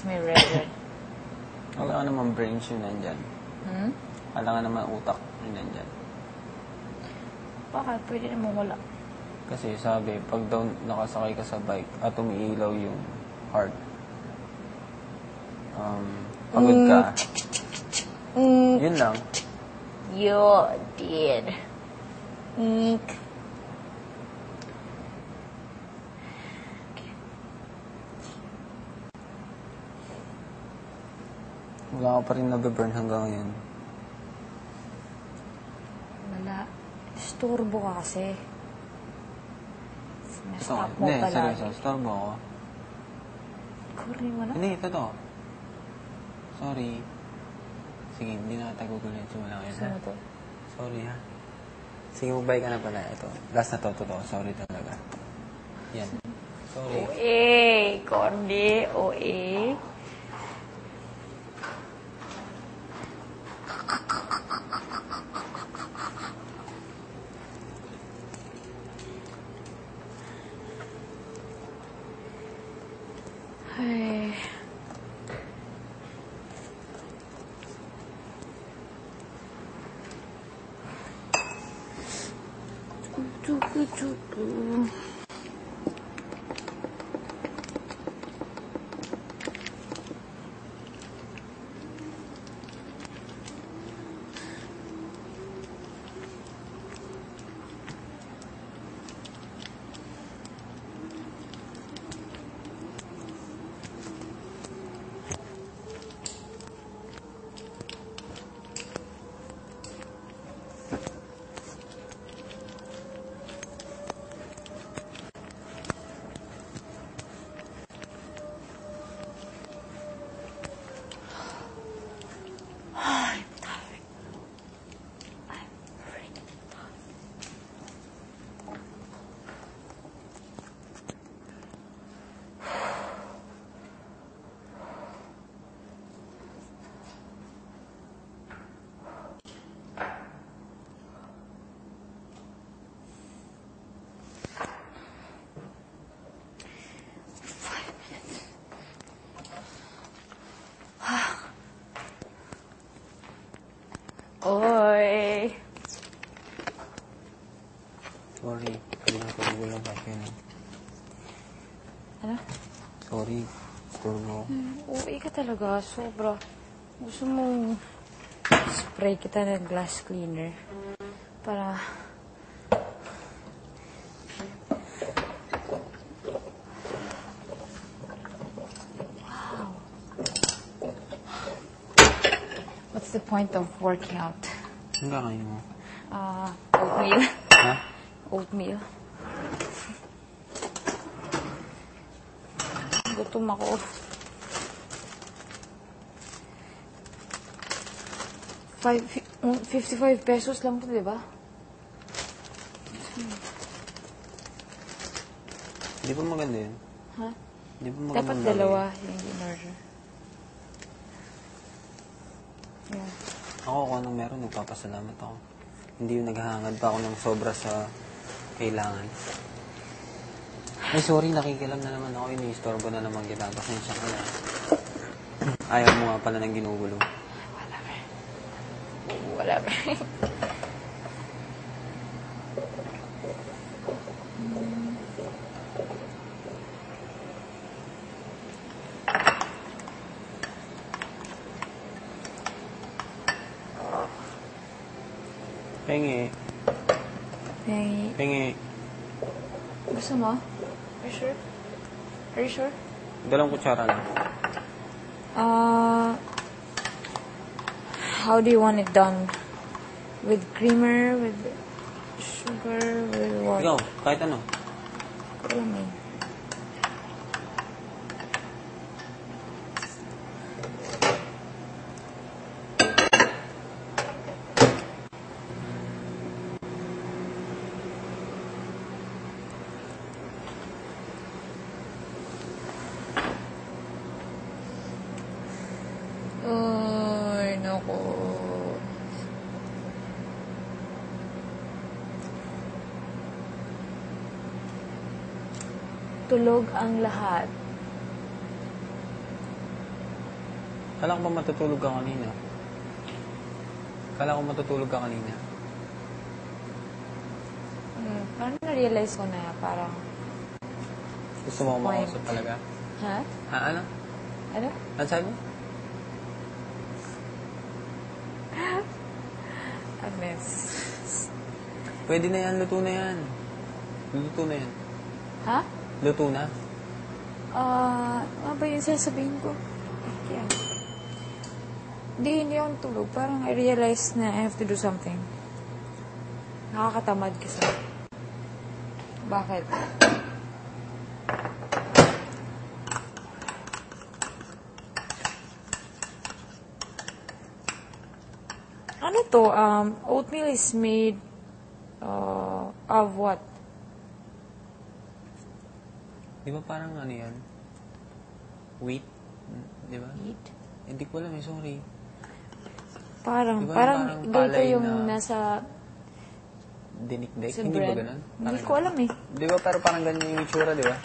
Tapos may red. Wala ka naman brains yun nandyan. Wala ka naman utak yun nandyan. Bakit? Pwede naman wala. Kasi sabi, pag daw nakasakay ka sa bike at umiilaw yung heart, pagod ka. Yun lang. You did. Wala ka pa rin nabe-burn hanggang ngayon. Wala. Istorbo ka kasi. Sinastop mo Hindi, palagi. seryoso. Storbo ako. Kurni mo na? Hindi, totoo. Sorry. Sige, hindi na tayo gugulit. Simula ngayon, ha? Sino to? Sorry, ha? Sige, magbay ka na pala. Ito. Last na to, totoo. Sorry talaga. Yan. Sorry. OA. Corny. OA. Ay. Chupu. Oy. Sorry. Hindi na ako gugulang ka yun. Ano? Sorry. Storbo. OA ka talaga. Sobra. Gusto mong spray kita ng glass cleaner para What's the point of working out? Hanggang kayo mo. Oatmeal. Ha? Oatmeal. Gutom ako. $55 lang po, di ba? Di ba maganda yun? Ha? Di ba maganda Dapat yung dalawa yung in-order. Yeah. Ako kung anong meron, nagpapasalamat ako. Hindi yung naghahangad pa ako ng sobra sa kailangan. Ay, sorry, nakikilam na naman ako. Ini-istorbo na naman kita. Pasensya ka na. Ayaw mo nga pala ng ginugulo. Whatever. Pengi. Pengi. Pengi. Gusto mo? Are you sure? Are you sure? Dalawang kutsara lang. How do you want it done? With creamer, with sugar, with what? Ikaw, kahit ano. Creamy. Ay, naku. Tulog ang lahat. Kala ko ba matutulog ka kanina? Kala ko matutulog ka kanina. Parang na-realize ko na parang... Gusto mo kumausap talaga? Ha? Ha, ano? Ano? Ano sabi mo? I miss. Pwede na yan, luto na yan. Luto na yan. Ha? Luto na. Ano ba yung sasabihin ko? Yeah. Hindi ako tulog. Parang I realized na I have to do something. Nakakatamad kasi. Bakit? Ano to? Oatmeal is made of what? Di ba parang ano yan? Wheat? Di ba? Wheat? Hindi ko alam sorry. Parang, Diba parang yung ganito palay yung na nasa dinikdik? sa Hindi ba bread. ganun? Hindi ko alam eh. Di ba pero parang ganyan yung itsura, di ba?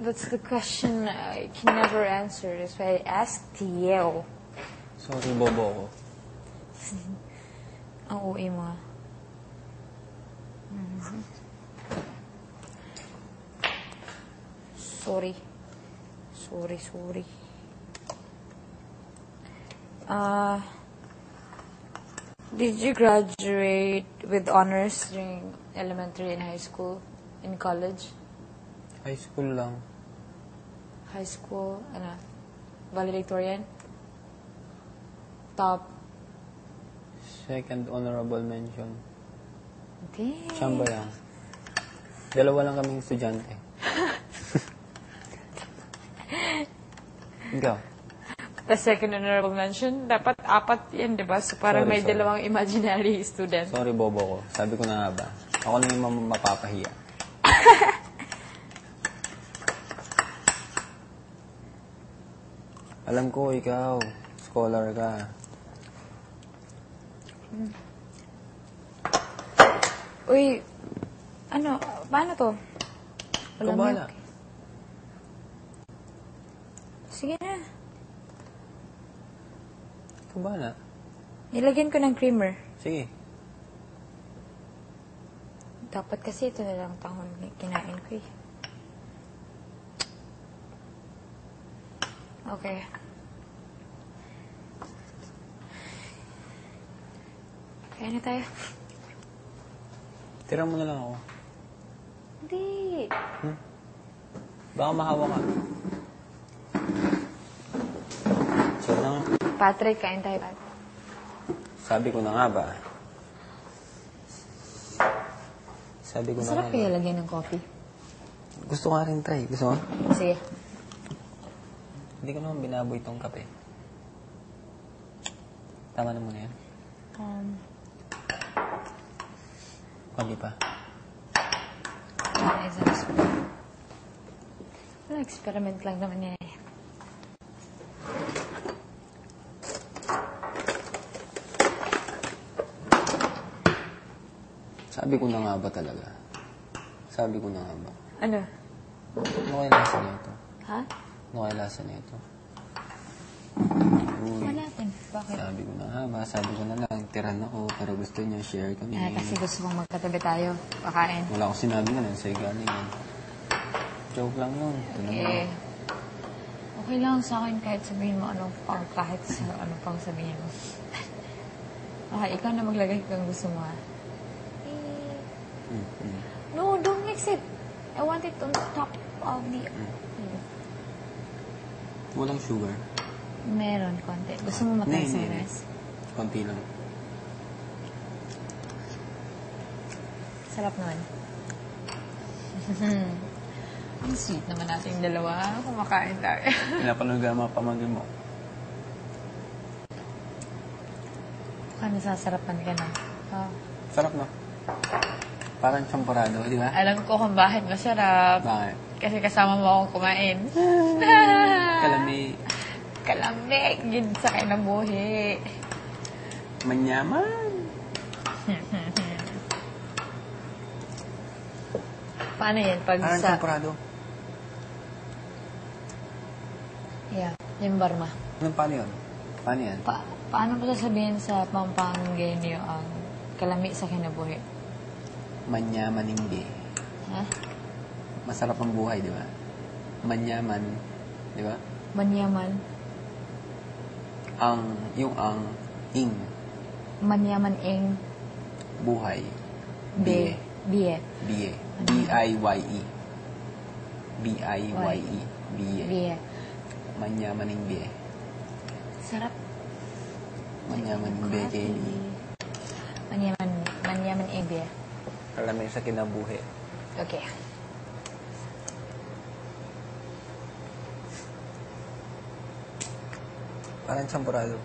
That's the question I can never answer. That's why I asked you. Sorry, bobo ako. Ang uwi mo. Sorry. Sorry. Did you graduate with honors during elementary and high school? In college? High school lang. High school, valedictorian? Top? Second honorable mention. Damn. Siyam ba lang? Dalawa lang kaming estudyante. Ikaw? The second honorable mention, dapat 4 yan, di ba? So parang may Sorry. dalawang imaginary student. Sorry, bobo ko. Sabi ko na nga ba? Ako na yung mapapahiya. Alam ko, ikaw, scholar ka. Uy, paano to? Ikaw bahala. milk. Sige na. Ikaw bahala. Nilagyan ko ng creamer. Sige. Dapat kasi ito na lang tahon kinain ko eh. Okay. Kaya na tayo. Tira mo na lang ako. Hindi. Baka mahawa ka. So na nga. Patrick, kain tayo. Sabi ko na nga ba? Sabi ko na Masarap nga kaya ba? lagyan ng coffee. Gusto ka rin try. Gusto mo? Sige. Hindi ko naman binaboy itong kape. Tama na muna yan. Pagi pa. Well, experiment lang naman yan eh. Sabi ko na nga ba talaga? Sabi ko na nga ba? Ano? Ano kaya lasa niya ito? Ha? Ano kaya lasa niya ito? Uy, Wala natin. Bakit? sabi ko na nga ba? Sabi ko na lang, tiran ako, pero gusto niya share kami. Kasi gusto kong magkatabi tayo. Pakain. Wala akong sinabi nga, sa'yo galing yan. Joke lang yun. Ito naman. Eh, okay lang sa akin kahit sabihin mo kahit sa ano pang sabihin mo. Okay, ikaw na maglagay kung gusto mo ha. No, don't mix it. I want it on top of the... Walang sugar. Meron, konti. Gusto mo matay sa rest? Konti lang. Sarap naman. Ang sweet naman natin yung dalawa. Kumakain tayo. Pinapanood ka mga pamangkin mo. Baka nasasarapan ka na. Oh. Sarap no? Parang champorado, di ba? Alam ko kung bakit masarap. Bakit? Kasi kasama mo akong kumain. Kalami. Kalamig. Yun sa kinabuhi. Manyaman. Paano yan? Pag Parang sa... champorado. Yeah. Yung barma. Paano yun? Paano yan? Paano mo sasabihin sa Pampangenyo ang kalami sa kinabuhi? Manyamaning be. Ha? Masarap ang buhay, di ba? Manyaman, di ba? Manyaman. Yung ing, Manyaman ing. buhay. Biye. Biye. B-I-Y-E. B-I-Y-E. Biye. Biye. Manyamaning biye. Sarap. Manyamaning biye kay Manyaman ing biye. kalami sa kinabuhi. Okay. Parang champurado.